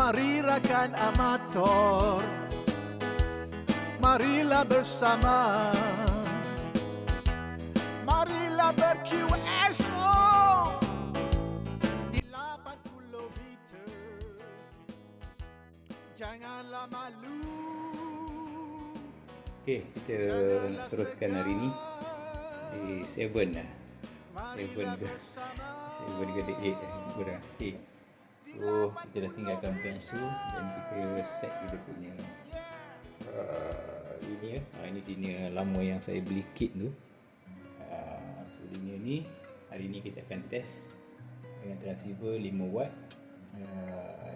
Mari rakan amator, marilah bersama, marilah ber-QSO di 80 meter. Janganlah malu. Okey, kita teruskan hari ni di 7 lah. 7 ke 8 kurang. Okey. So, kita dah tinggalkan pensu dan kita set kita punya linear. Ini linear lama yang saya beli kit tu. So, linear ni hari ni kita akan test dengan transceiver 5W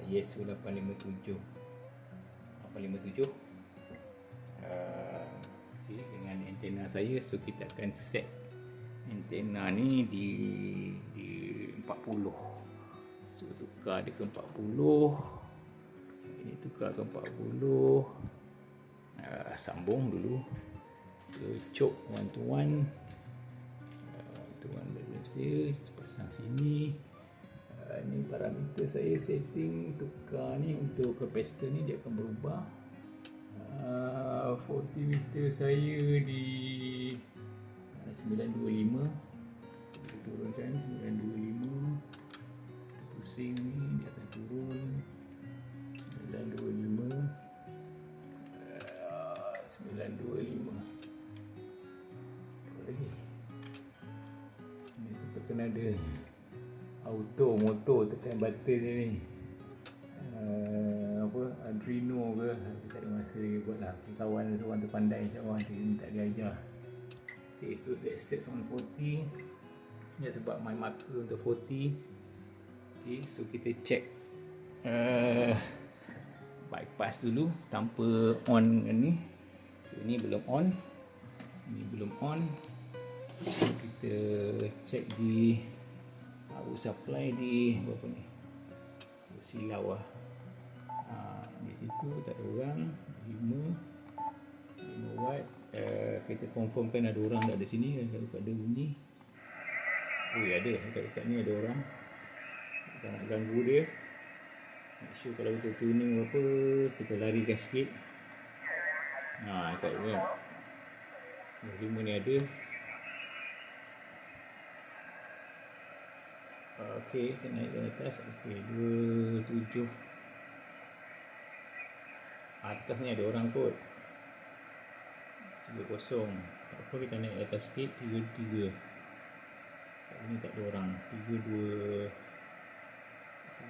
Yaesu 857. Okay, dengan antena saya. So, kita akan set antena ni di 40. So, tukar dia ke 40. Ini tukar ke 40. Sambung dulu. Cok one to one. Balance dia pasang sini. Ni parameter saya setting tukar ni untuk capacitor ni dia akan berubah. 40 meter saya di 925. Saya turunkan 925. Pusing ni dia akan turun 925. 925. Apa lagi? Ni kita kena ada auto motor tekan button ni. Arduino ke, saya tak ada masa lagi buat lah. Kawan seorang tu pandai, insyaAllah nanti minta dia ajar. Okay, so saya set on 40 ya, sebab my marker untuk 40. Okay, so kita check bypass dulu tanpa on ni. So ini belum on, ini belum on. So, kita check di power supply di berapa ni, silau lah. Di situ tak ada orang. 5 watt. Kita confirmkan ada orang tak ada sini. Dekat ada bunyi. Oh ya, ada dekat ni ada orang. Kita nak ganggu dia. Make sure kalau kita tuning apa, kita larikan sikit. Dekat ni 5 ni ada. Okey, kita naikkan atas. Okey, 27. Atas ni ada orang kot. 30. Tak apa, kita naik atas sikit. 33. Saat ni tak ada orang. 32.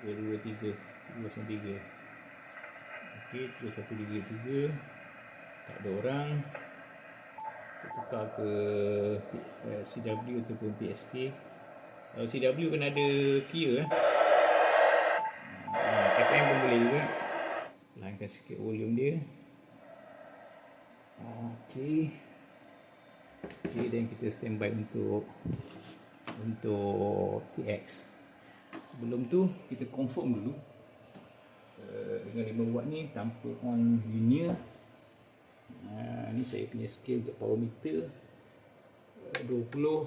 323. 303. Okey, 3133. Tak ada orang. Kita tukar ke CW ataupun PSK. Kalau CW kena ada gear FM pun boleh juga. Lahankan sikit volume dia. Okey, dan kita standby untuk TX. Sebelum tu kita confirm dulu dengan 5W ni tanpa on linear. Ni saya punya scale untuk power meter 20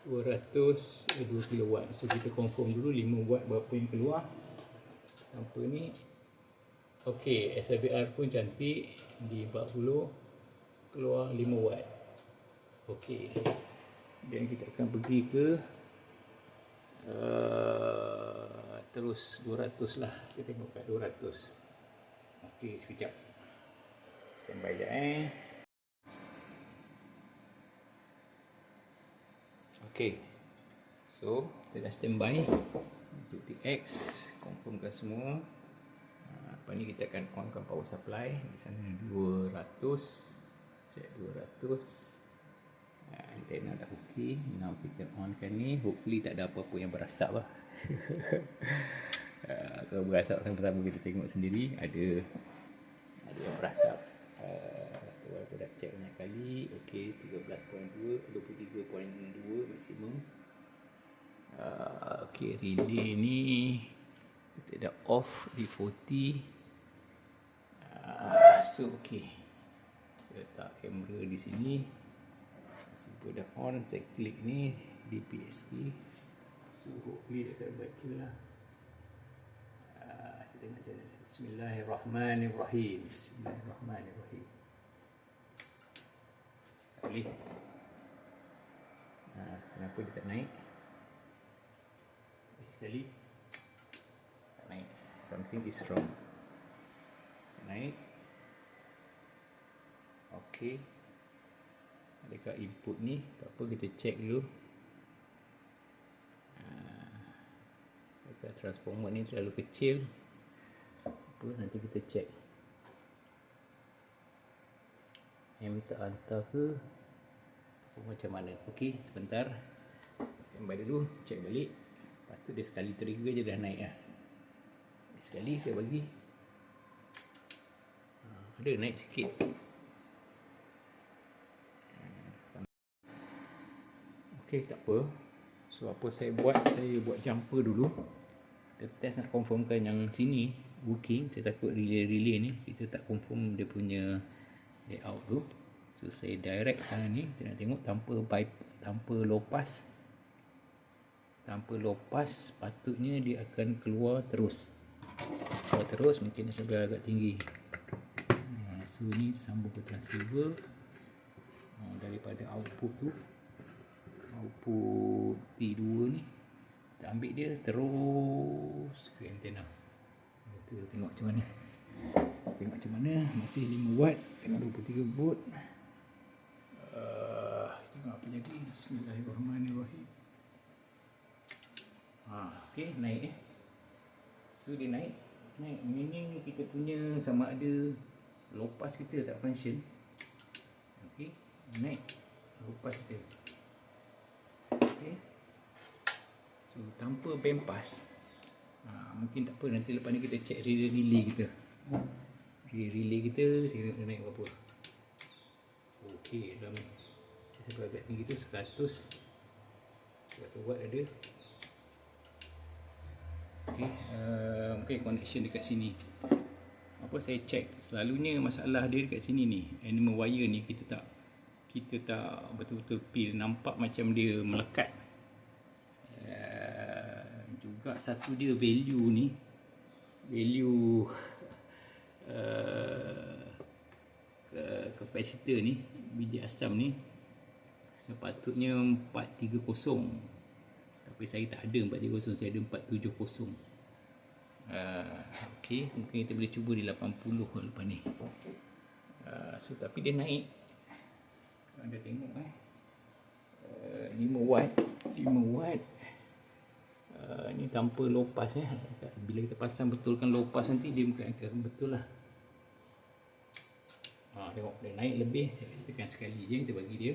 200 2 kW. So kita confirm dulu 5W berapa yang keluar tanpa ni. Okey, SIBR pun cantik di 40 keluar 5W. Okey, dan kita akan pergi ke terus 200 lah. Kita tengok kat 200. Okey, sekejap. Standby je Okey, so kita dah standby untuk TX. Confirmkan semua. Apa ni, kita akan onkan power supply. Di sana 200, set 200. Antena dah okey. Now kita onkan ni. Hopefully tak ada apa-apa yang berasap lah. Kalau berasap sama-sama kita tengok sendiri. Ada yang berasap. Walaupun dah check banyak kali. Okey, 13.2, 23.2 maksimum. Okey, relay ni kita dah off di 40. So okey, saya letak kamera di sini. Simple dah on. Saya klik ni di PSK. So hopefully dia akan baca lah. Kita tengok je. Bismillahirrahmanirrahim. Bismillahirrahmanirrahim. Boleh. Kenapa dia tak naik? Sekali tak naik. Something is wrong. Tak naik. Okey. Adakah input ni? Tak apa, kita check dulu. Adakah transformer ni terlalu kecil? Apa, nanti kita check. M tak hantar ke? Macam mana? Okey, sebentar. Standby dulu, check balik. Patut dia sekali trigger je dah naik lah. Sekali saya bagi. Ada naik sikit. Okey, tak apa. So apa saya buat jumper dulu. Kita test nak confirmkan yang sini working. Saya takut relay ni kita tak confirm dia punya layout tu. So saya direct sekarang ni. Kita nak tengok tanpa low pass. Tanpa low pass patutnya dia akan keluar terus. Keluar terus, mungkin dia sampai agak tinggi. So ni tersambung ke transceiver. Daripada output tu, output T2 ni, kita ambil dia terus ke antena. Kita tengok macam mana. Masih 5 watt dengan 23 volt. Tengok apa jadi. Bismillahirrahmanirrahim. Okey, naik So dia naik. Meaning kita punya sama ada low pass kita tak function. Okey, naik low pass kita. Okey. So tanpa band pass, mungkin tak apa, nanti lepas ni kita check relay kita. Relay kita tengok naik berapa. Okey, dalam saya agak tinggi tu 100 watt ada. Okey, mungkin connection dekat sini. Apa saya check, selalunya masalah dia dekat sini ni. Animal wire ni kita tak betul-betul peel, nampak macam dia melekat. Juga satu dia value kapasitor ni, biji asam ni sepatutnya 430, tapi saya tak ada 430, saya ada 470. Okey, mungkin kita boleh cuba di 80 lepas ni. So tapi dia naik. Anda tengok 5 watt ni tanpa low pass Bila kita pasang betulkan low pass nanti dia akan betul lah. Tengok dia naik lebih. Saya tekan sekali je, kita bagi dia.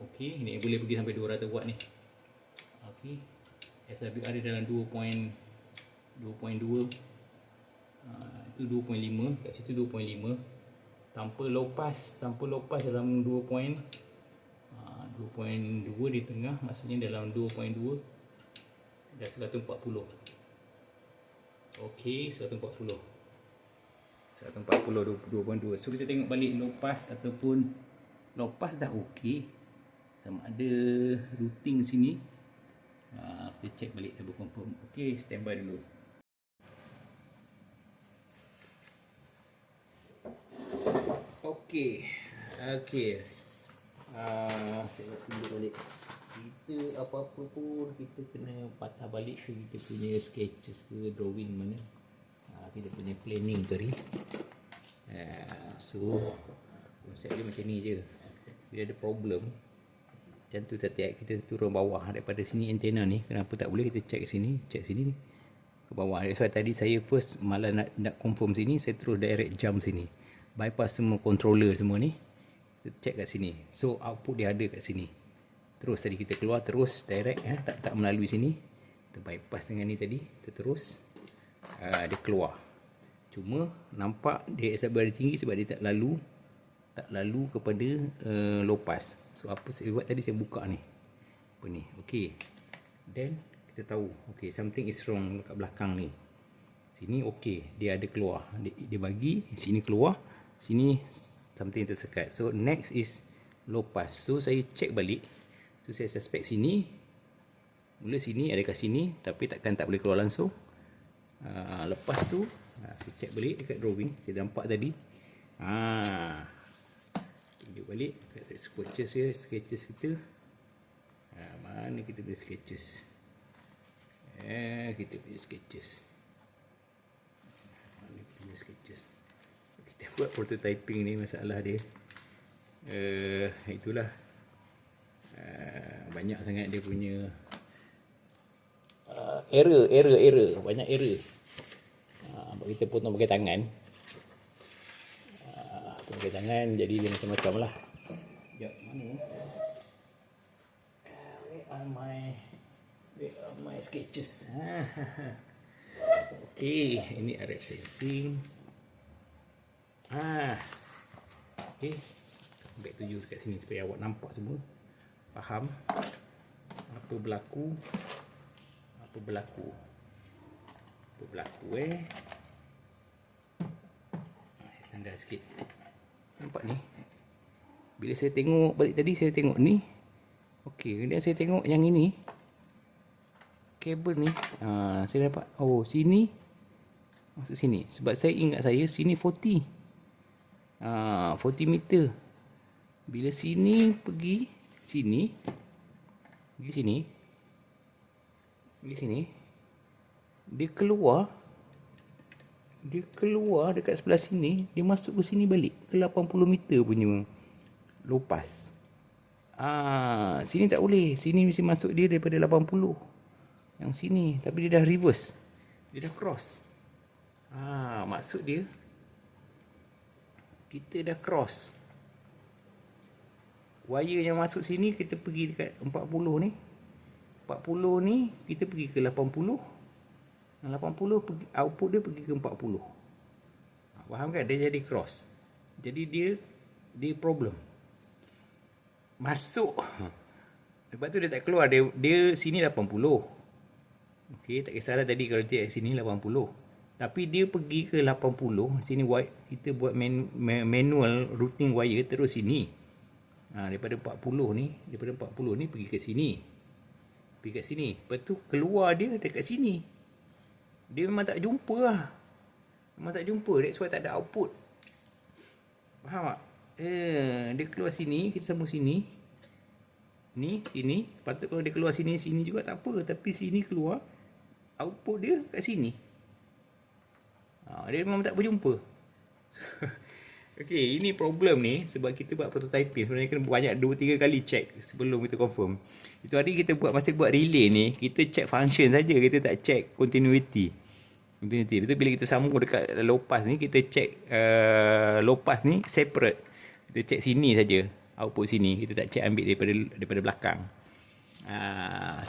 Okey, ni boleh pergi sampai 200 watt ni. Okey, SWR dia dalam 2.2, itu 2.5, kat situ 2.5. Tanpa low pass dalam 2.2 di tengah, maksudnya dalam 2.2 dah 140. Okey, 140 2.2. So kita tengok balik low pass ataupun low pass dah okey. Sama ada routing sini. Kita check balik double confirm. Okey, standby dulu. Okey. Saya tunggu balik. Kita apa-apa pun kita kena patah balik ke kita punya sketches ke drawing mana. Kita punya planning tadi. So konsep dia macam ni je. Bila ada problem macam tu, kita turun bawah daripada sini antena ni. Kenapa tak boleh kita check sini ke bawah. So tadi saya first malah nak confirm sini, saya terus direct jump sini, bypass semua controller semua ni, kita check kat sini. So output dia ada kat sini. Terus tadi kita keluar terus direct, tak melalui sini. Kita bypass dengan ni tadi, kita terus dia keluar. Cuma nampak dia SWR tinggi sebab dia tak lalu kepada low pass. So apa saya buat tadi, saya buka ni. Apa ni? Okey. Then kita tahu, okey, something is wrong dekat belakang ni. Sini okey, dia ada keluar. Dia bagi sini keluar, sini something tersekat. So next is low pass. So saya check balik. So saya suspect sini. Mula sini, adakah sini, tapi tak boleh keluar langsung. Lepas tu saya check balik dekat drawing. Saya nampak tadi. Tunjuk balik kat sketches ya, sketches kita. Mana kita punya sketches? Kita punya sketches. Mana kita punya sketches? Kita buat prototyping ni, masalah dia. Itulah. Banyak sangat dia punya error. Banyak error. Kita potong pakai tangan. Pakai tangan jadi dia macam-macam lah. Sekejap, mana? Where are my sketches? Okay, ini RF sensing. Okay, back to you kat sini supaya awak nampak semua, faham apa berlaku. Saya sandar sikit. Nampak ni? Bila saya tengok balik tadi, saya tengok ni. Okey, kemudian saya tengok yang ini. Kabel ni. Saya dapat. Oh, sini. Masuk sini. Sebab saya ingat sini 40. 40 meter. Bila sini pergi sini. Dia keluar dekat sebelah sini. Dia masuk ke sini balik. Ke 80 meter punya lopas. Sini tak boleh. Sini mesti masuk dia daripada 80. Yang sini. Tapi dia dah reverse. Dia dah cross. Maksud dia, kita dah cross. Wire yang masuk sini, kita pergi dekat 40 ni. 40 ni, kita pergi ke 80. 80 pergi, output dia pergi ke 40. Faham kan? Dia jadi cross. Jadi dia problem. Masuk. Lepas tu dia tak keluar. Dia sini 80. Okey, tak kisahlah tadi kalau dia sini 80. Tapi dia pergi ke 80. Sini kita buat manual routing wire terus sini. Daripada 40 ni pergi ke sini. Pergi kat sini. Lepas tu keluar dia dekat sini. Dia memang tak jumpa lah. That's why tak ada output. Faham tak? Dia keluar sini, kita sambung sini. Ni, sini. Patut kalau dia keluar sini juga tak apa. Tapi sini keluar, output dia kat sini. Dia memang tak berjumpa. Okay, ini problem ni. Sebab kita buat prototyping, sebenarnya kena banyak 2-3 kali check sebelum kita confirm. Itu hari kita masa buat relay ni, kita check function saja, kita tak check continuity. Betul, bila kita sambung dekat low pass ni, kita check low pass ni separate. Kita check sini saja, output sini. Kita tak check ambil daripada belakang.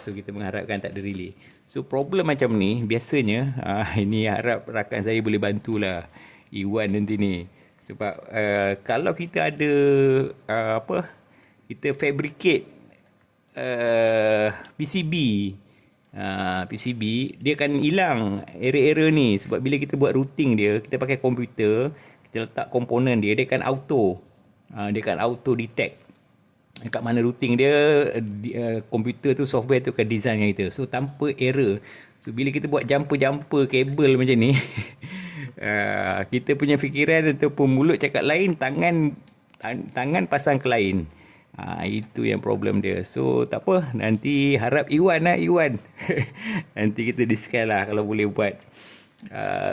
So kita mengharapkan tak ada relay. So problem macam ni biasanya, ini harap rakan saya boleh bantulah Iwan nanti ni. Sebab kalau kita ada kita fabricate PCB, dia akan hilang error-error ni. Sebab bila kita buat routing dia, kita pakai komputer, kita letak komponen dia akan auto detect kat mana routing dia. Komputer tu, software tu akan design dengan kita, so tanpa error. So bila kita buat jumper kabel macam ni, kita punya fikiran ataupun mulut cakap lain, tangan pasang ke lain. Itu yang problem dia. So tak apa, nanti harap Iwan. Nanti kita discuss lah kalau boleh buat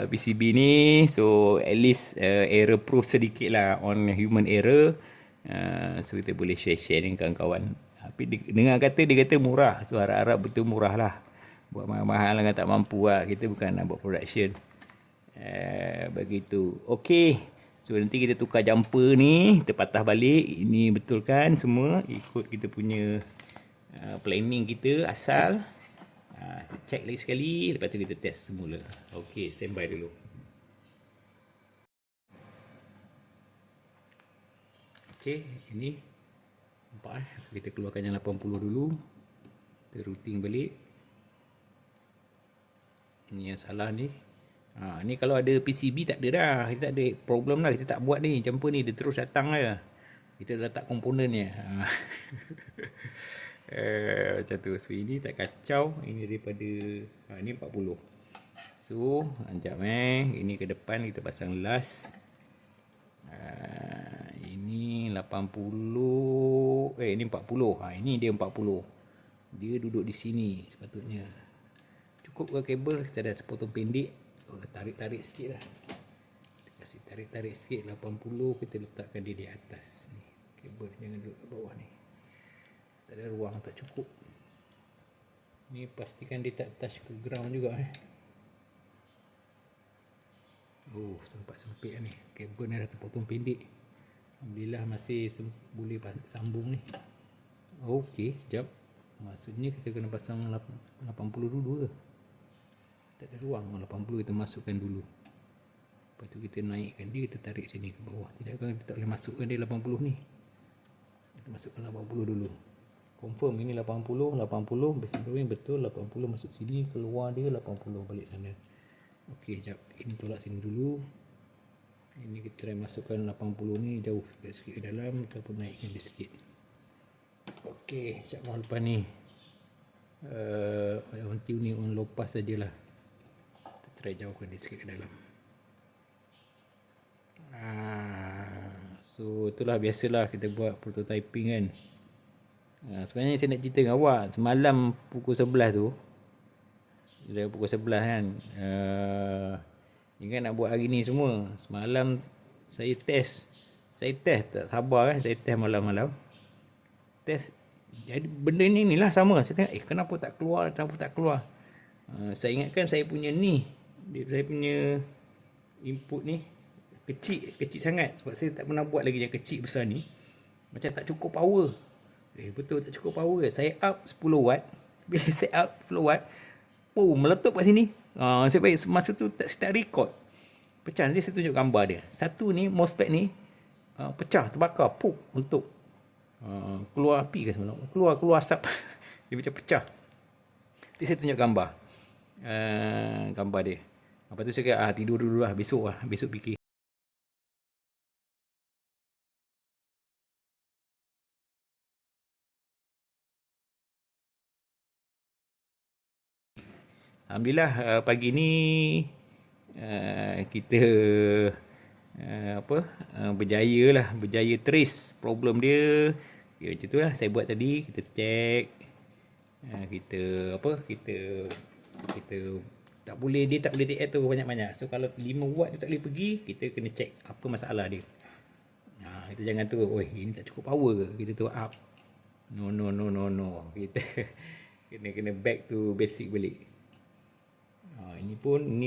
PCB ni. So at least error proof sedikit lah on human error. So kita boleh share dengan kawan-kawan. Tapi dengar dia kata murah. So harap-harap betul murah lah. Buat mahal-mahal dengan tak mampu lah. Kita bukan nak buat production. Begitu. Okay. So nanti kita tukar jumper ni, kita patah balik. Ini betulkan semua ikut kita punya planning kita asal. Check lagi sekali, lepas tu kita test semula. Okay, standby dulu. Okay, ini nampak kita keluarkan yang 80 dulu. Kita routing balik. Ini yang salah ni. Ni kalau ada PCB tak ada dah. Kita tak ada problem lah. Kita tak buat ni. Jumper ni dia terus datang je. Kita letak komponen ni. Macam tu. So ini tak kacau. Ini daripada ni 40. So, sekejap ini ke depan kita pasang las. Ini 80, ini 40. Ini dia 40. Dia duduk di sini sepatutnya. Cukup ke kabel, kita dah potong pendek. Tarik-tarik sikit lah. Kita kasih tarik-tarik sikit, 80 kita letakkan dia di atas ni. Kabel jangan duduk kat bawah ni. Tak ada ruang, tak cukup. Ni pastikan dia tak touch ke ground juga sempat sempit lah ni. Kabel ni dah terpotong pendek. Alhamdulillah masih boleh sambung ni. Okey, sekejap. Maksudnya kita kena pasang 80 dulu ke? Tak ada ruang. 80 kita masukkan dulu. Lepas tu kita naikkan dia, kita tarik sini ke bawah. Tidak kan kita tak boleh masukkan dia 80 ni. Kita masukkan 80 dulu. Confirm ini 80, basic drawing betul, 80 masuk sini, keluar dia 80 balik sana. Okey, sekejap. Ini tolak sini dulu. Ini kita try masukkan 80 ni jauh sikit ke dalam ataupun naikkan dia sikit. Okey, sekejap mohon lepas ni. On tuning on low pass sajalah. Kita try jauhkan dia sikit ke dalam. So itulah biasalah kita buat prototyping kan. Sebenarnya saya nak cerita dengan awak. Semalam pukul 11 tu, dah pukul 11 kan, ingat nak buat hari ni semua. Semalam saya test tak sabar kan. Saya test malam-malam. Test. Jadi benda ni lah sama. Saya tengok kenapa tak keluar. Saya ingatkan saya punya ni, saya punya input ni kecil sangat. Sebab saya tak pernah buat lagi yang kecil besar ni. Macam tak cukup power. Betul tak cukup power. Saya up 10 watt. Bila saya up 10 watt, meletup kat sini. Saya baik masa tu saya tak record. Pecah. Nanti saya tunjuk gambar dia. Satu ni MOSFET ni pecah, terbakar, untuk keluar api ke sebenarnya. Keluar asap. Dia macam pecah. Nanti saya tunjuk gambar. Gambar dia. Lepas tu saya kata tidur dulu lah. Besok fikir. Alhamdulillah pagi ni kita berjaya trace problem dia. Macam tu lah saya buat tadi. Kita check, kita tak boleh take air tu banyak-banyak. So kalau 5 watt dia tak boleh pergi, kita kena check apa masalah dia. Kita jangan tu, ini tak cukup power ke, kita tu up. No. Kita kena back to basic balik. Ini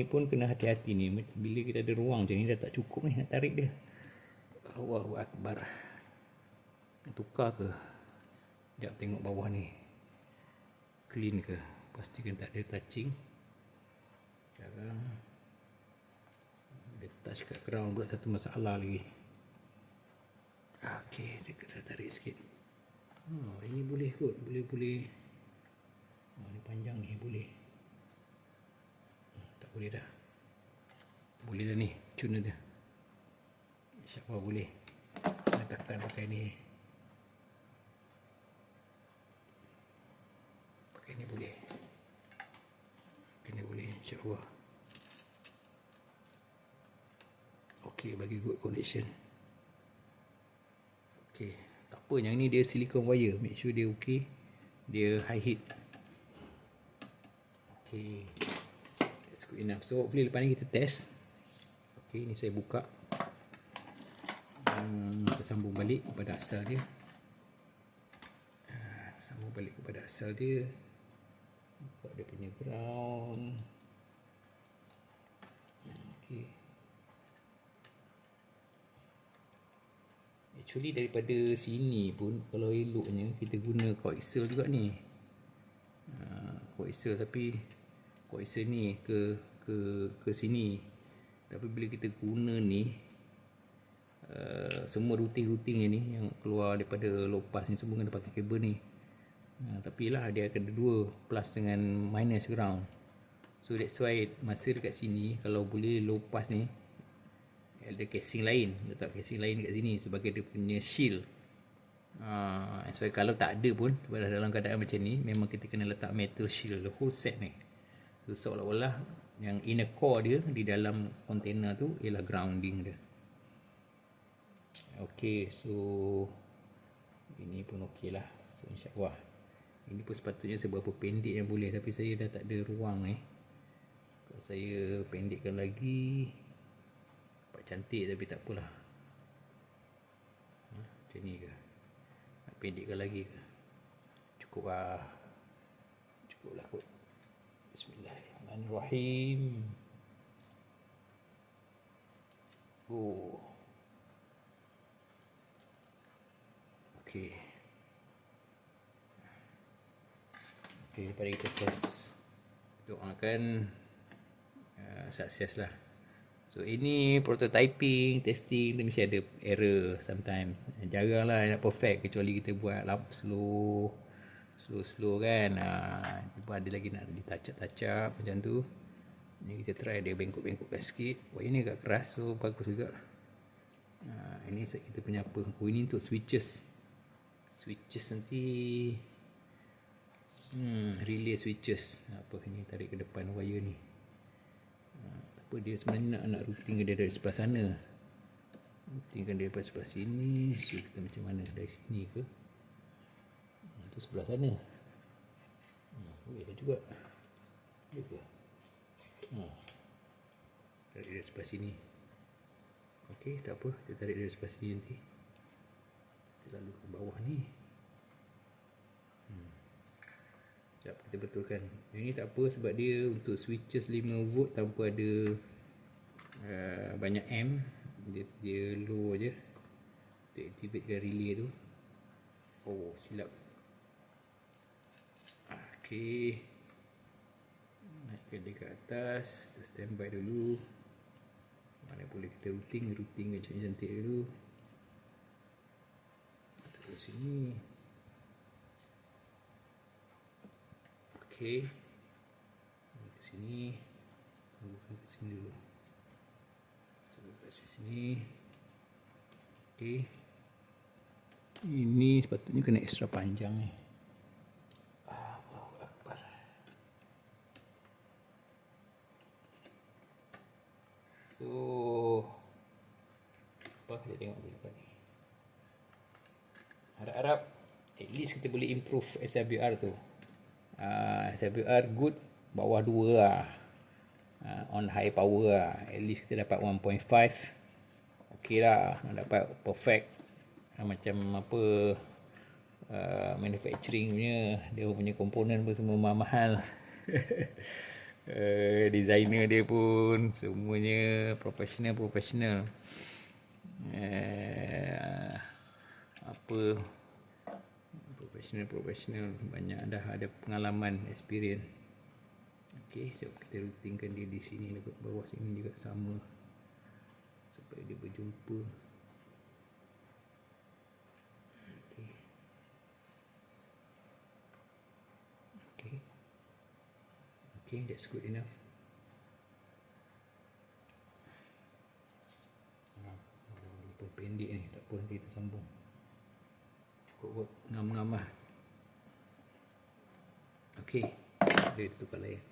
pun kena hati-hati ni. Bila kita ada ruang macam ni dah tak cukup ni nak tarik dia. Allahu Akbar. Tukar ke? Sekejap tengok bawah ni. Clean ke? Pastikan tak ada touching. Sekarang dia touch kat ground pula, satu masalah lagi. Okey, kita tarik sikit. Ini boleh kot. Boleh. Ni panjang ni boleh. Boleh dah. Boleh dah ni. Cuna dah. InsyaAllah boleh. Nak tekan pakai ni. Pakai ni boleh. InsyaAllah. Okey, bagi good connection. Okey. Tak apa, yang ni dia silicone wire. Make sure dia okey. Dia high heat. Okey. Good enough. So hopefully lepas ni kita test. Okey, ni saya buka. Kita sambung balik kepada asal dia. Buka dia punya ground. Okey. Actually daripada sini pun kalau eloknya kita guna coaxial juga ni. Coaxial tapi coaxial ni ke sini. Tapi bila kita guna ni semua routing ni yang keluar daripada low pass ni semua kena pakai kabel ni. Tapi lah dia akan ada dua, plus dengan minus ground. So that's why masa dekat sini kalau boleh low pass ni ada casing lain, letak casing lain dekat sini sebagai dia punya shield. So kalau tak ada pun dalam keadaan macam ni memang kita kena letak metal shield the whole set ni. So seolah-olah yang inner core dia di dalam container tu ialah grounding dia. Okay, so ini pun okey lah. So insyaAllah ini pun sepatutnya seberapa pendek yang boleh, tapi saya dah tak ada ruang ni. Kalau saya pendekkan lagi nampak cantik, tapi tak apalah. Macam ni ke? Nak pendekkan lagi ke? Cukup lah. Cukup lah kot. Bismillahirrahmanirrahim. Oh. Okay. Okay, mari kita test. Doakan sukses lah. So ini prototyping, testing, tu mesti ada error sometimes. Jaranglah nak perfect kecuali kita buat slow kan. Cuba ada lagi nak di touch up macam tu. Ni kita try dia bengkok-bengkokkan sikit. Wah, ini agak keras, so bagus juga. Ini kita punya apa? Oh, ini untuk switches nanti. Relay switches. Apa ini, tarik ke depan wire ni. Apa dia sebenarnya nak routing dia dari sebelah sana. Routingkan dia daripada sebelah sini. So kita macam mana, dari sini ke? Itu sebelah sana. Boleh juga. Boleh ke? Tarik dari sebelah sini. Okey, tak apa. Kita tarik dari sebelah sini nanti. Kita lalu ke bawah ni. Sekejap kita betulkan. Yang ni tak apa sebab dia untuk switches 5 volt tanpa ada banyak amp. Dia low je. Kita activatekan relay tu. Oh, silap. Okey. Naikkan dia ke atas. Kita standby dulu. Mana boleh kita routing cantik-cantik dulu. Taruh sini. Okey. Ke sini. Tunggukan ke sini dulu. Tunggu kat sini. Okey. Ini sepatutnya kena extra panjang ni. Allahu Akbar. So apa kita tengok dulu lepas ni. Harap-harap at least kita boleh improve SWR tu. SWR good, bawah 2 lah. On high power lah. At least kita dapat 1.5. Okey lah, dapat perfect. Macam apa manufacturing punya, dia punya komponen pun semua mahal. Designer dia pun semuanya professional. Apa professional banyak dah ada pengalaman, experience. Okey, so kita routingkan dia di sini dekat bawah sini juga sama supaya dia berjumpa. Okay, that's good enough. Lupa pendek ni, tak apa, nanti kita sambung. Cukup ngam-ngam lah. Okay, dia tukar layar.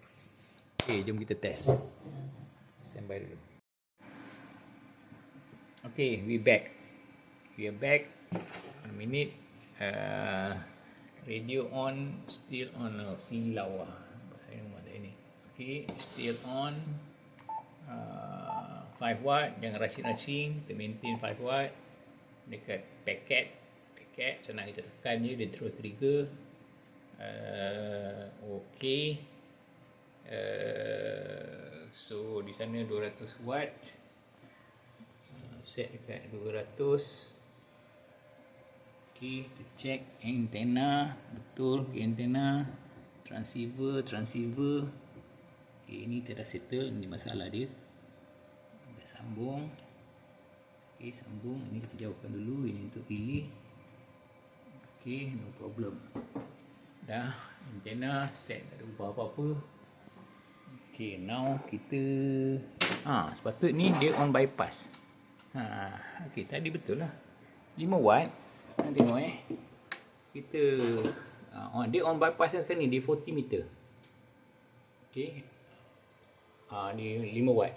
Okay, jom kita test. Standby dulu. Okay, we are back. 1 minute. Radio on, still on. Silau lah. Okay, still on. 5 watt, jangan rushing. Kita maintain 5 watt. Dekat packet, senang kita tekan je, dia terus trigger. Okay. So di sana 200 watt. Set dekat 200. Okay, kita check antena. Betul ke antena. Transceiver. Okay, ini kita dah settle. Ini masalah dia. Dah sambung. Okay, sambung. Ini kita jauhkan dulu. Ini untuk relay. Okay, no problem. Dah, antena set, tak ada ubah apa-apa. Okay, now kita sepatutnya dia on bypass. Okay, tadi betul lah 5 watt. Tengok kita dia on bypass sekarang ni, dia 40 meter. Okay, Ni 5 watt.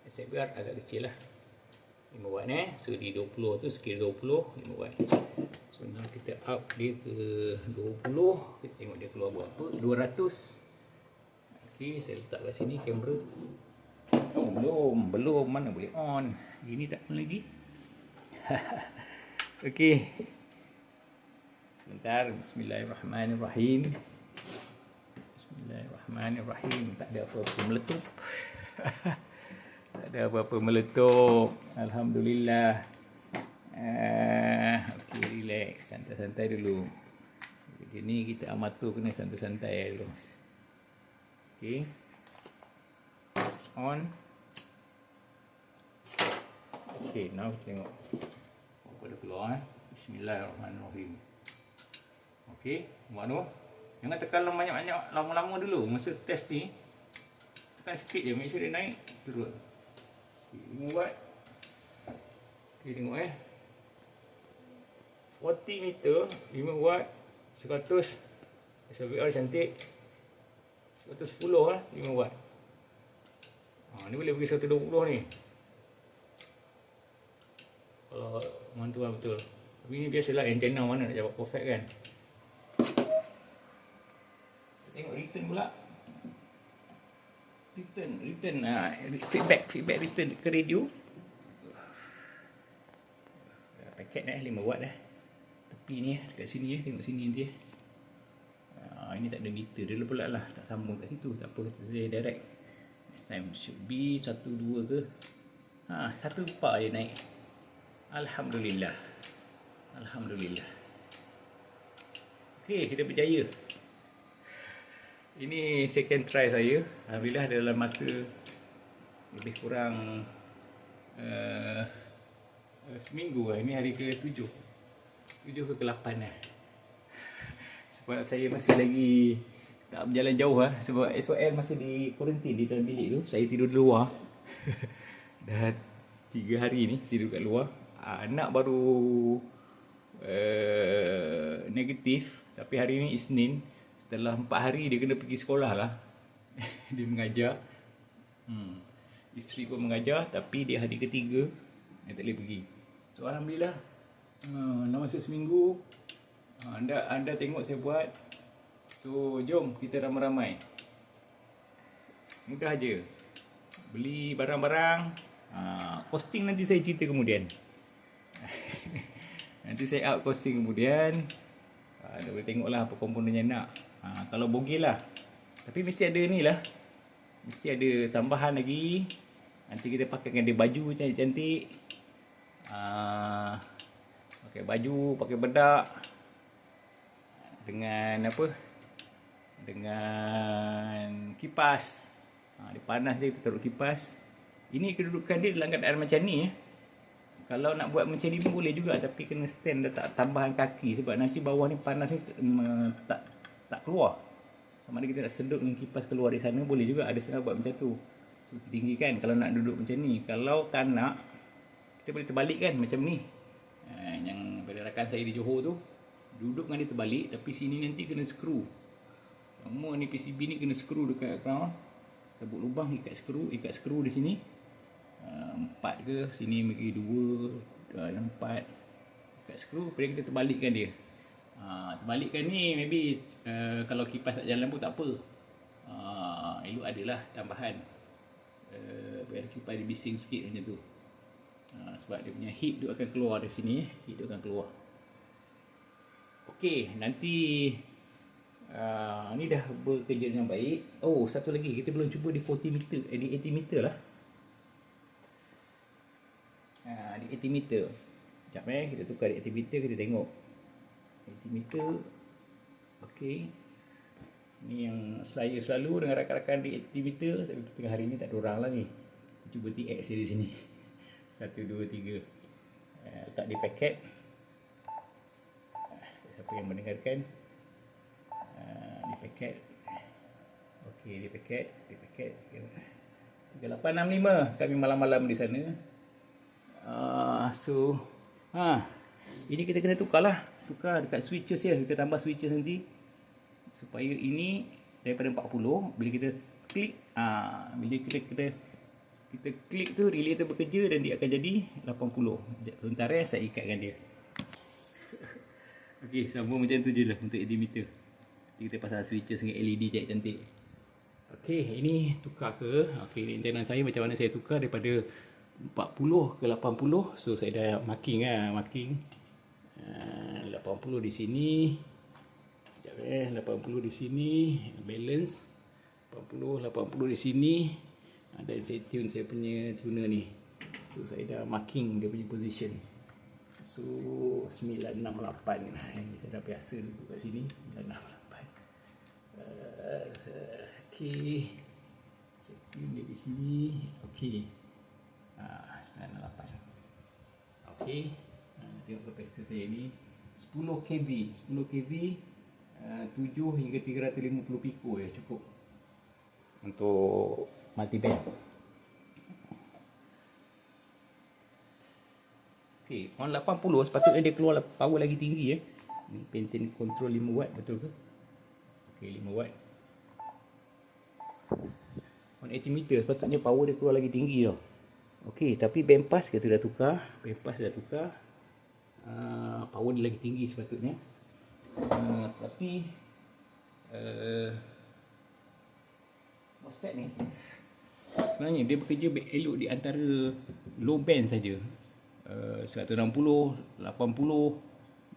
SFBR agak kecil lah. 5 watt So di 20 tu skill 20 5 watt. So now kita up dia ke 20. Kita tengok dia keluar buat apa. 200. Okey, saya letak kat sini kamera. Oh, belum mana boleh on. Ini tak on lagi. Okey. Sebentar. Bismillahirrahmanirrahim. Bismillahirrahmanirrahim. Tak ada apa-apa meletup. Tak ada apa-apa meletup. Alhamdulillah. Okey, relax. Santai-santai dulu. Jadi ni kita amatur kena santai-santai dulu. Okey. On. Okey, now kita tengok. Apa dah keluar Bismillahirrahmanirrahim. Okey, buat tu. Jangan tekan banyak-banyak lama-lama dulu masa test ni. Tekan sikit je, make sure dia naik turun. Okay, 5 watt. Okey, tengok 40 meter, 5 watt, 100 SLVR cantik. 110 lah, 5 watt. Ni boleh pergi 120 ni. Kalau mantuan betul. Tapi ni biasalah antenna mana nak jawab perfect kan. Tengok return pula. Return feedback return ke radio. Paket 5 watt tepi ni dekat sini tengok sini nanti ini tak ada meter dia pula lah, tak sambung kat situ. Tak apa, kita say direct. Next time should be 1 2 ke 1 4 je naik. Alhamdulillah. Okey, kita berjaya. Ini second try saya. Alhamdulillah dalam masa lebih kurang seminggu. Ini hari ke-7 ke ke-8 Sebab saya masih lagi tak berjalan jauh sebab SYL masih di kuarantin di dalam bilik tu. Saya tidur di luar. Dah 3 hari ni tidur kat luar. Anak baru negatif, tapi hari ni Isnin. Setelah 4 hari dia kena pergi sekolah lah. Dia mengajar. Isteri pun mengajar, tapi dia hari ketiga dia tak boleh pergi. So alhamdulillah, dalam masa seminggu anda tengok saya buat. So jom kita ramai-ramai. Mudah aja. Beli barang-barang. Costing nanti saya cerita kemudian. Nanti saya up costing kemudian. Anda boleh tengoklah apa komponen yang nak. Kalau bogel lah. Tapi mesti ada ni lah. Mesti ada tambahan lagi. Nanti kita pakaikan dia baju cantik-cantik. Pakai baju, pakai bedak. Dengan apa? Dengan kipas. Dia panas dia, kita taruh kipas. Ini kedudukan dia dalam keadaan macam ni. Kalau nak buat macam ni pun boleh juga, tapi kena stand letak tambahan kaki. Sebab nanti bawah ni panas ni tak keluar. Sama ada kita nak sedut dengan kipas keluar dari sana, boleh juga. Ada setengah buat macam tu. So, tinggikan kalau nak duduk macam ni. Kalau tak nak, kita boleh terbalikkan macam ni. Yang pada rakan saya di Johor tu, duduk dengan dia terbalik, tapi sini nanti kena skru. Semua ni PCB ni kena skru dekat ground. Tabuk lubang, ikat skru di sini. 4 ke, sini bagi 2, 4. Ikat skru, kemudian kita terbalikkan dia. Terbalikkan ni maybe kalau kipas tak jalan pun tak apa. Elok adalah tambahan. Biar kipas dia bising sikit macam tu. Sebab dia punya heat tu akan keluar dari sini. Heat tu akan keluar. Okey, nanti ni dah bekerja dengan baik. Oh, satu lagi, kita belum cuba di 40 meter, di 80 meter lah. Di 80 meter. Sekejap kita tukar di 80 meter, kita tengok 80 meter. Okey. Ni yang saya selalu dengan rakan-rakan di 80 meter. Tapi tengah hari ni tak ada orang lah ni. Cuba TX di sini. 1, 2, 3. Letak di paket. Siapa yang mendengarkan, di paket. Okey, di paket 3865 kami malam-malam di sana. Ini kita kena tukar dekat switches ya. Kita tambah switches nanti supaya ini daripada 40, bila kita klik, bila kita klik tu relay tu bekerja dan dia akan jadi 80. Sementara saya ikatkan dia. Okey, sambung macam tu je lah untuk AD-meter. Kita pasang switcher dengan LED cantik-cantik. Okey, ini tukar ke? Okey, internet saya macam mana saya tukar daripada 40 ke 80. So saya dah marking lah, marking 80 di sini. Sekejap 80 di sini, balance 80 di sini. Dan saya tune saya punya tuner ni. So saya dah marking dia punya position. So 968. Ini saya dah biasa duduk kat sini 968. Okey. Saya tune dia di sini. Okey. 968. Okey. Tengok kapasitor saya ni 10 kV. 10 kV 7 hingga 350 piko ya, cukup untuk multiband. Okey, on 80 sepatutnya dia keluar power lagi tinggi ya. Ni Pentium control 5 watt, betul ke? Okey, 5 watt. On 80 meter sepatutnya power dia keluar lagi tinggi tau. Okey, tapi band pass kita dah tukar. Band pass dah tukar. Power dia lagi tinggi sepatutnya. Tapi MOSFET ni sebenarnya dia bekerja elok di antara low band saja. 160, 80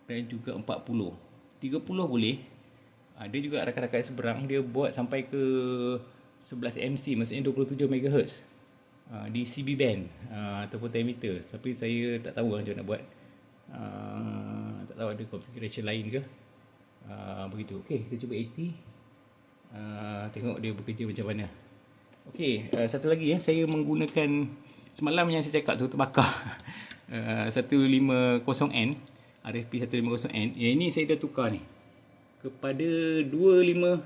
dan juga 40. 30 boleh. Ada juga rakan-rakan seberang dia buat sampai ke 11 MC, maksudnya 27 MHz. Di CB band ataupun 10 meter. Tapi saya tak tahu macam mana nak buat. Tak tahu ada configuration lain ke. Begitu. Okey, kita cuba 80. Tengok dia bekerja macam mana. Okey, satu lagi ya, saya menggunakan semalam yang saya cakap tu terbakar 150N, RFP 150N. Yang ini saya dah tukar ni kepada 25.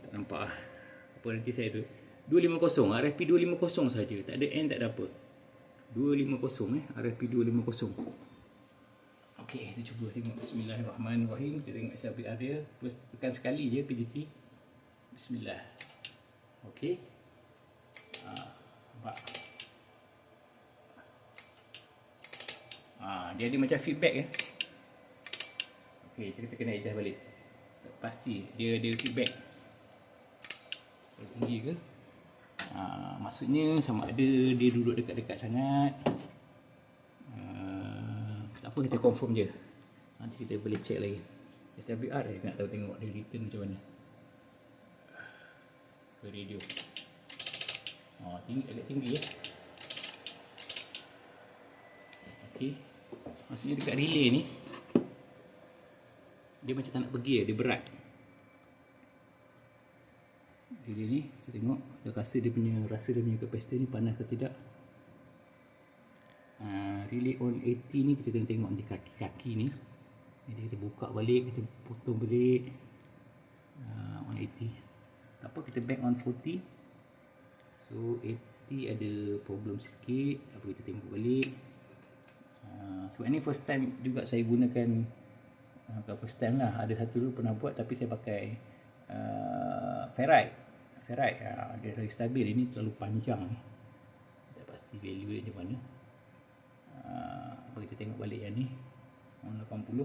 Tak nampak ah. Apa nanti saya tu 250, RFP 250 saja. Tak ada N, tak ada apa. 250 RFP 250. Okey, kita cuba tengok. Bismillahirrahmanirrahim. Kita tengok SPR dia. Terus tekan sekali je PDT. Bismillah. Okey. Nampak. Dia ada macam feedback ya. Okey, kita kena adjust balik. Pasti dia ada feedback. Tinggi ke? Maksudnya sama ada dia duduk dekat-dekat sangat. Tak apa, kita confirm je. Nanti kita boleh check lagi. SWR nak tahu tengok dia return macam mana. Ke radio. Tinggi, agak tinggi ya. Okey. Maksudnya dekat relay ni dia macam tak nak pergi ya, dia berat. Relay ni kita tengok, kita rasa dia punya kapasitor ni panas ke tidak. Relay on 80 ni kita kena tengok di kaki-kaki ni. Jadi kita buka balik, kita potong balik. On 80. Tak apa, kita back on 40. So 80 ada problem sikit. Apa kita tengok balik. Sebab ni first time juga saya gunakan. Bukan first time lah, ada satu dulu pernah buat tapi saya pakai ferrite. Dia lagi stabil. Ini terlalu panjang ni. Tak pasti value dia macam mana. Apa kita tengok balik yang ni on 80.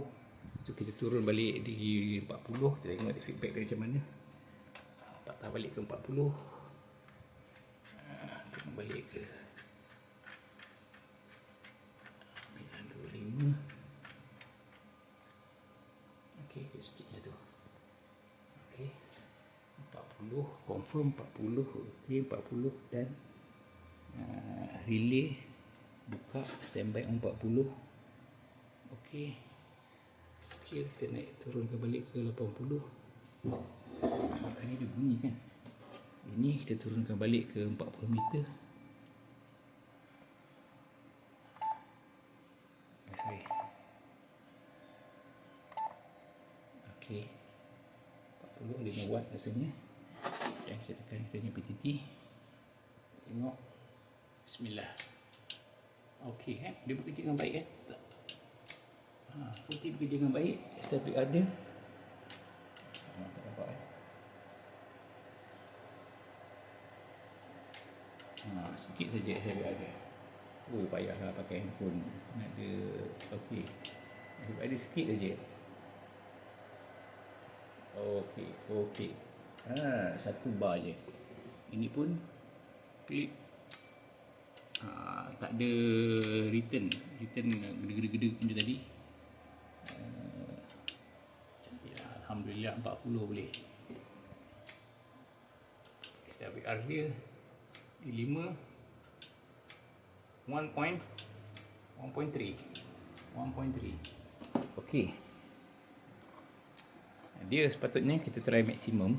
So kita turun balik di 40. Kita tengok dia feedback dia macam mana. Patah balik ke 40. Tengok balik ke 925. Okey, sikitnya tu. Okey, 40 confirm 40. Okey, 40 dan relay buka standby on 40. Okey, skill kita naik turun ke balik ke 80. Makanya dia bunyi kan. Ini kita turunkan balik ke 40 meter. Sorry. Okey, 45 watt rasanya. Dan saya tekan kita punya PTT. Tengok. Bismillah. Okey, dia bekerja dengan baik tak? Putih bekerja dengan baik. SWR dia tak nampak Sikit saja hebat ada. Oh, payahlah pakai handphone. Ada, okey. Hebat ada sikit saja. Okey. Satu bar je. Ini pun klik. Tak ada return gede-gede macam tadi. Cantiklah, alhamdulillah 40 boleh. SWR dia di 5 1.3. Okey. Dia sepatutnya kita try maksimum.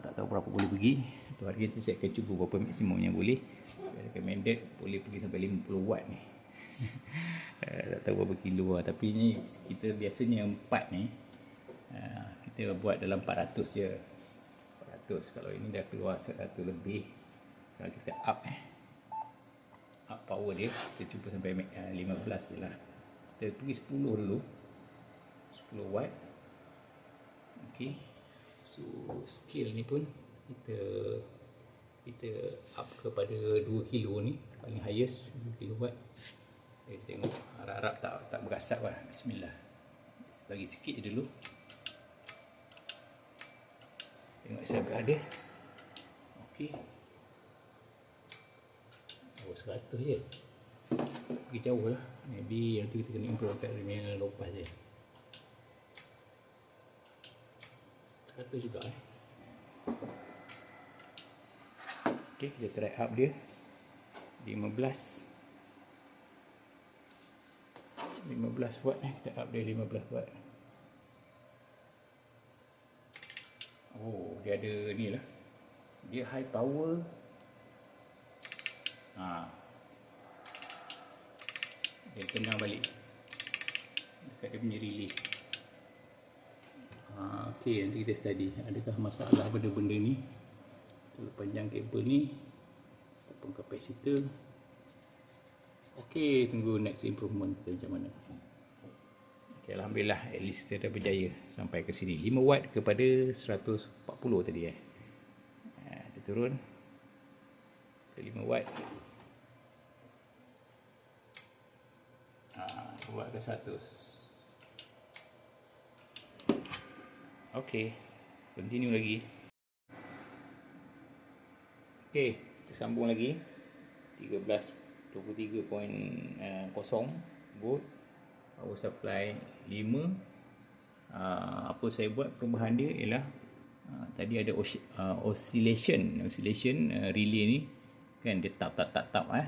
Tak tahu berapa boleh pergi. Tu hari nanti saya akan cuba berapa maksimum yang boleh. Recommended boleh pergi sampai 50 watt ni. Tak tahu berapa kilo lah. Tapi ni kita biasanya 4 ni kita buat dalam 400 je. 400. Kalau ini dah keluar 100 lebih, kalau kita up power dia, kita cuba sampai 15 je lah. Kita pergi 10 dulu, 10 watt. Ok, so scale ni pun kita up kepada 2 kilo ni, paling highest 2 kilowatt. Kita tengok, harap-harap tak berasap lah. Bismillah, bagi sikit je dulu. Tengok saya berada. Ok, 100 je. Pergi jauh lah. Maybe nanti kita kena improve kat dunia lopas je. 100 juga Ok, kita try up dia 15 watt. Kita up dia 15 watt. Oh, dia ada ni lah, dia high power. Dia tenang balik dekat dia punya relay. Ok, nanti kita study adakah masalah benda-benda ni. Kita panjang kabel ni ataupun kapasitor. Ok, tunggu next improvement kita macam mana. Ok, alhamdulillah, at least kita dah berjaya sampai ke sini. 5 watt kepada 140 tadi kita turun ke 5 watt. 5 watt ke 100. Ok, continue lagi. Ok, kita sambung lagi. 23.0 volt, power supply 5. Apa saya buat perubahan dia ialah tadi ada oscillation relay ni kan, dia tap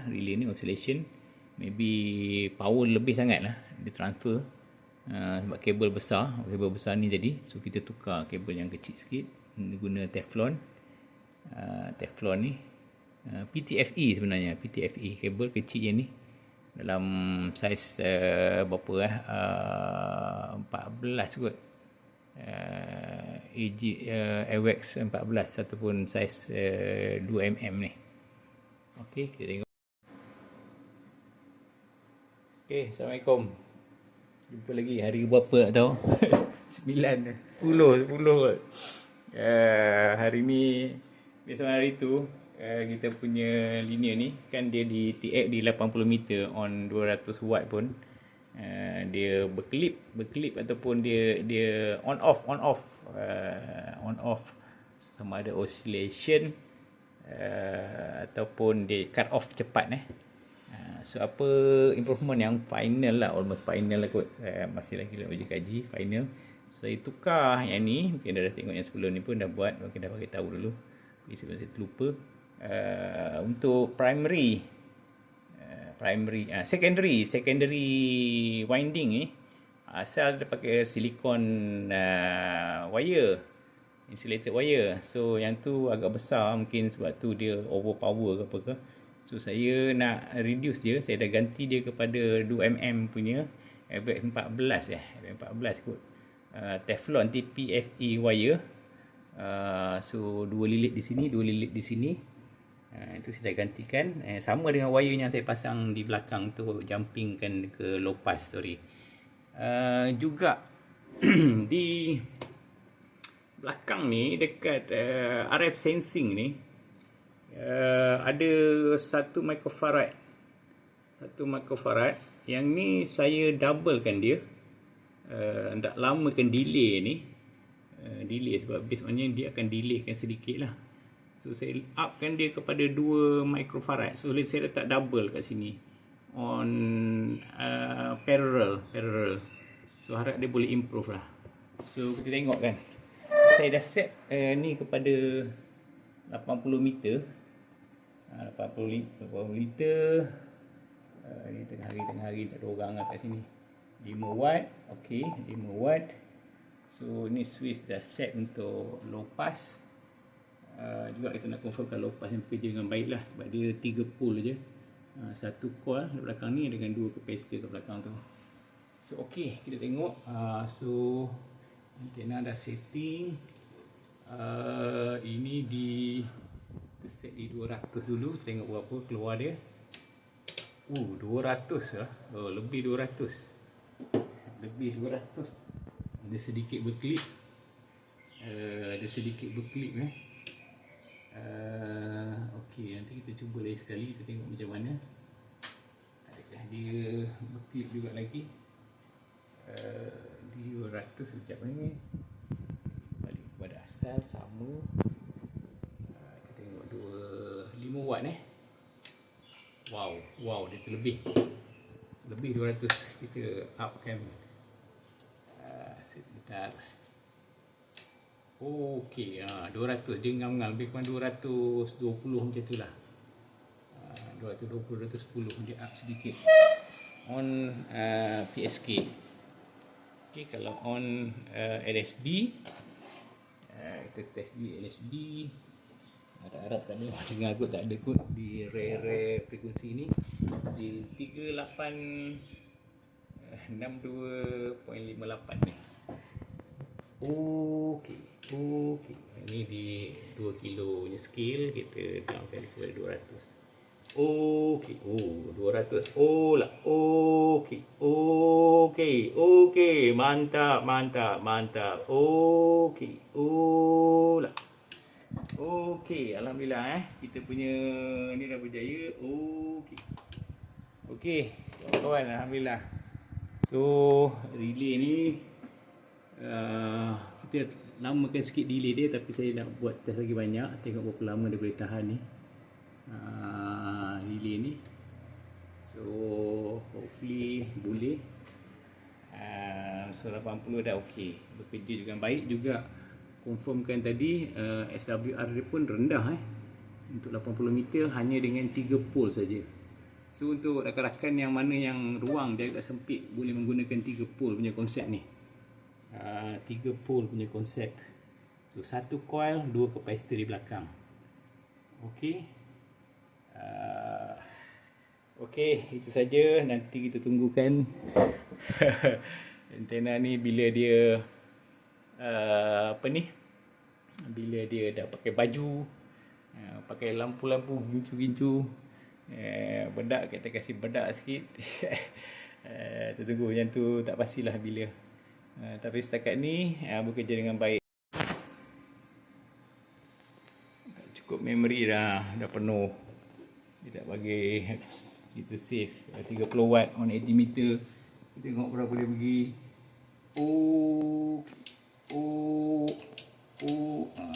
relay ni oscillation. Maybe power lebih sangat lah dia transfer, sebab kabel besar ni tadi. So kita tukar kabel yang kecil sikit, guna Teflon ni, PTFE sebenarnya, PTFE kabel kecil je ni, dalam saiz berapa 14 kot, AWAX 14 ataupun saiz 2mm ni. Ok, kita tengok. Ok, Assalamualaikum. Jumpa lagi hari berapa tak tahu. 10 kot. Hari ni biasa hari tu kita punya linear ni kan, dia di TX di 80 meter on 200 watt pun dia berkelip ataupun dia on off sama ada oscillation ataupun dia cut off cepat. So apa improvement yang final lah, almost final lah kot, masih lagi nak uji kaji final. Saya tukar yang ni, mungkin dah tengok yang sebelum ni pun dah buat, mungkin dah bagi tahu dulu, sebab saya terlupa. Untuk secondary winding ni, asal dia pakai silicon wire, insulated wire. So yang tu agak besar, mungkin sebab tu dia overpower ke apa ke. So saya nak reduce dia, saya dah ganti dia kepada 2mm punya AWAX 14 AWAX 14 kot, Teflon TPFE wire. So 2 lilit di sini, 2 lilit di sini. Itu saya dah gantikan, sama dengan wire yang saya pasang di belakang tu, jumpingkan ke low pass tadi. Juga di belakang ni dekat RF sensing ni, Ada 1 microfarad. 1 microfarad. Yang ni saya doublekan dia. Tak lamakan delay ni. Delay sebab base on dia akan delaykan sedikit lah. So saya upkan dia kepada 2 microfarad. So saya letak double kat sini. On parallel. So harap dia boleh improve lah. So kita tengok kan. Saya dah set ni kepada 80 meter. 80 liter. Ni tengah hari tak ada orang lah kat sini. 5 watt. Okey, 5 watt. So ni switch dah set untuk low pass. Juga kita nak confirmkan low pass yang bekerja dengan baik lah. Sebab dia 3 pole je. 1 coil di belakang ni dengan 2 capacitor kat belakang tu. So okey, kita tengok. So antena dah setting. Ini kita set di 200 dulu. Kita tengok berapa keluar dia. 200 lah. Lebih 200. Ada sedikit berkelip. Okey, nanti kita cuba lagi sekali. Kita tengok macam mana. Adakah dia berkelip juga lagi. Di 200 sekejap ni. Balik kepada asal sama. Kita tengok 5 watt Wow, dia terlebih. Lebih 200. Kita upkan. Sebentar. Okey, 200. Dia ngam-ngam lebih kurang 220 macam tu lah. 220, 210. Dia up sedikit. On PSK. Okey, kalau on LSB, kita test di LSB. Harap-harap tak ada dengar kot, tak ada kot di rare frekuensi ni. Di 3862.58 ni. Okey. Ini di 2 kilo punya scale, kita downkan kepada 200. Okey. 200. Lah. Okey. Mantap. Okey. Lah. Okey, alhamdulillah kita punya ni dah berjaya. Okey, kawan-kawan, alhamdulillah. So, relay ni kita lamakan sikit delay dia, tapi saya nak buat test lagi banyak, tengok berapa lama dia boleh tahan ni. Relay ni. So, hopefully boleh. So 80 dah okey. Bekerja juga baik juga. Confirmkan tadi SWR dia pun rendah untuk 80 meter hanya dengan 3 pole saja. So untuk rakan-rakan yang mana yang ruang dia agak sempit, boleh menggunakan 3 pole punya konsep ni. 3 pole punya konsep. So 1 coil, 2 capacitor di belakang. Okey. Okey, itu saja. Nanti kita tunggukan antena ni bila dia bila dia dah pakai baju, pakai lampu-lampu gincu-gincu, bedak, kita kasih bedak sikit. Kita tunggu macam tu, tak pastilah bila. Tapi setakat ni bekerja dengan baik. Cukup memori dah penuh. Dia tak bagi, kita save 30 watt on 80 meter. Kita tengok berapa dia pergi.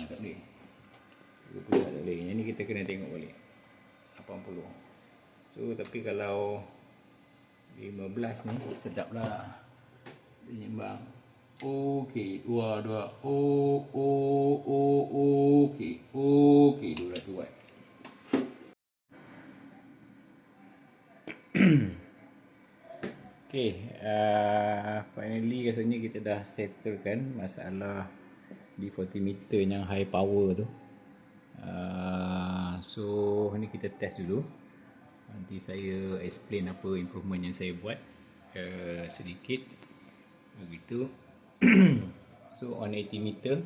Tak boleh. 30 tak boleh. Yang ni kita kena tengok balik. 80. So tapi kalau 15 ni sedap lah. Dia nyembang. Okey, 2. Okey, 200 watt. Okay, finally rasanya kita dah settlekan masalah di 40 meter yang high power tu. So ni kita test dulu. Nanti saya explain apa improvement yang saya buat sedikit begitu. So on 80 meter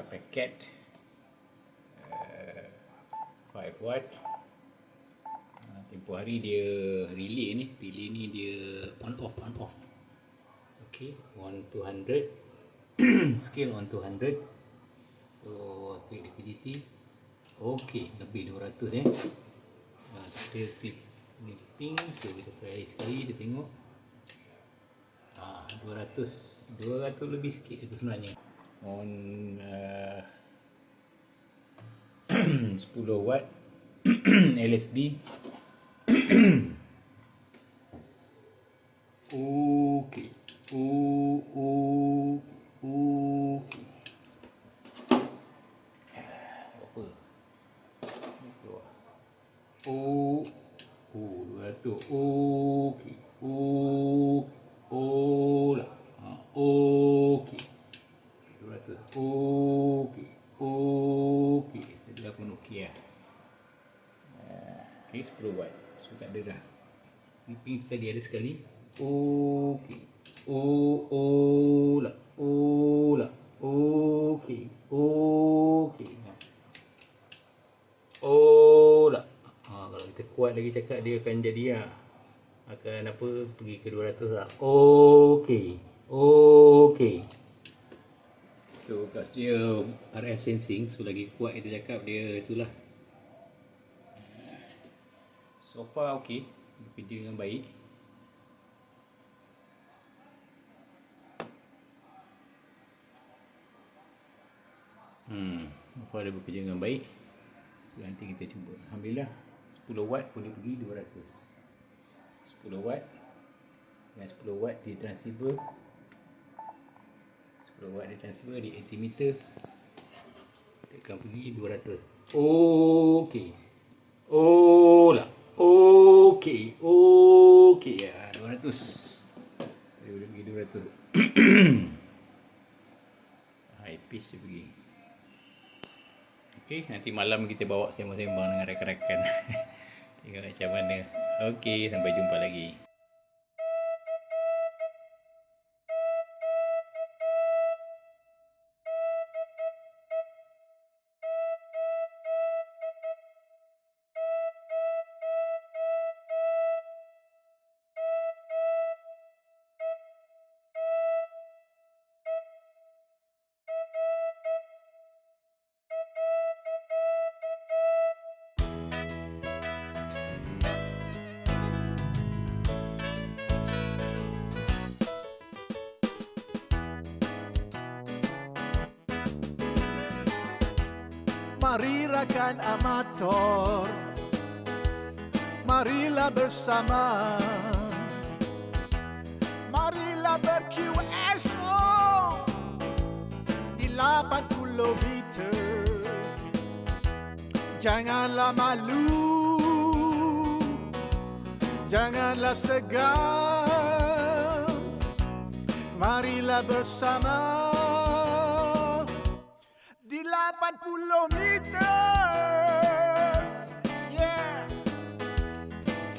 packet 5 watt. Tempoh hari dia relay ni dia on off. Okay, on 200. Scale on 200. So klik liquidity. Okey, lebih 200 Dia clip ni ping, so kita try sekali, kita tengok. 200 lebih sikit itu sebenarnya. On 10 watt LSB. Okey. Okey. Apa? Ni keluar. 200. Okey. Lah. Okey. 200. Okey. Saya pun okey lah. Okey, 10 watt. So tak ada dah. Ni pin tadi ada sekali. Okey. Lah. Okey. Lah. Kalau kita kuat lagi cakap dia akan jadi lah. Akan apa, pergi ke 200 lah. Okey. So kat dia RF sensing, so lagi kuat kita cakap dia itulah. So far okey, bekerja dengan baik. So far dia bekerja dengan baik. So nanti kita cuba. Alhamdulillah 10 watt boleh pergi 200. 10 watt dengan 10 watt di transceiver. 10 watt di transceiver di altimeter. Dia akan pergi 200. Okey. Lah. Okey ya, 200. Dia boleh pergi 200. High pitch dia pergi. Okey, nanti malam kita bawa sembang-sembang dengan rakan-rakan. Tengok macam mana. Okey, sampai jumpa lagi. Mari rakan amator, marilah bersama, marilah ber-QSO di 80 meter. Janganlah malu, janganlah segan, marilah bersama di 80 meter. Yeah.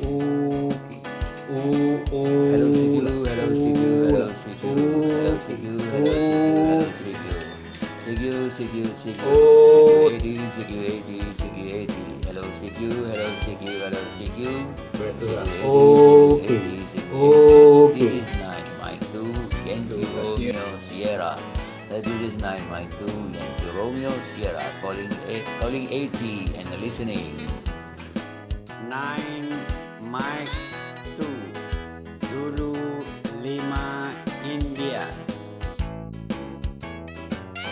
Okey. Hello Sigu, hello Sigu, hello Sigu, hello Sigu, hello Sigu, hello Sigu, Sigu 80, Sigu 80, Sigu 80, hello Sigu, hello Sigu, hello Sigu, Okey. This is 9 Mike 2, Yankee Romeo Sierra. This is 9 Mike 2, Yankee Romeo Sierra, calling 80 and listening. 9 Mike 2 Zulu 5 India.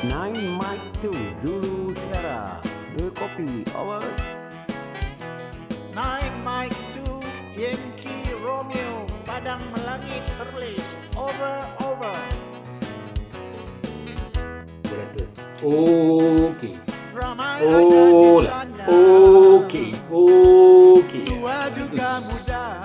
9 Mike 2 Zulu Sierra, do copy, over. 9 Mike 2 Yankee Romeo Padang Melangit Perlis, over. Okey. Ramai rakan di Lah. sana, Okey. tua juga muda,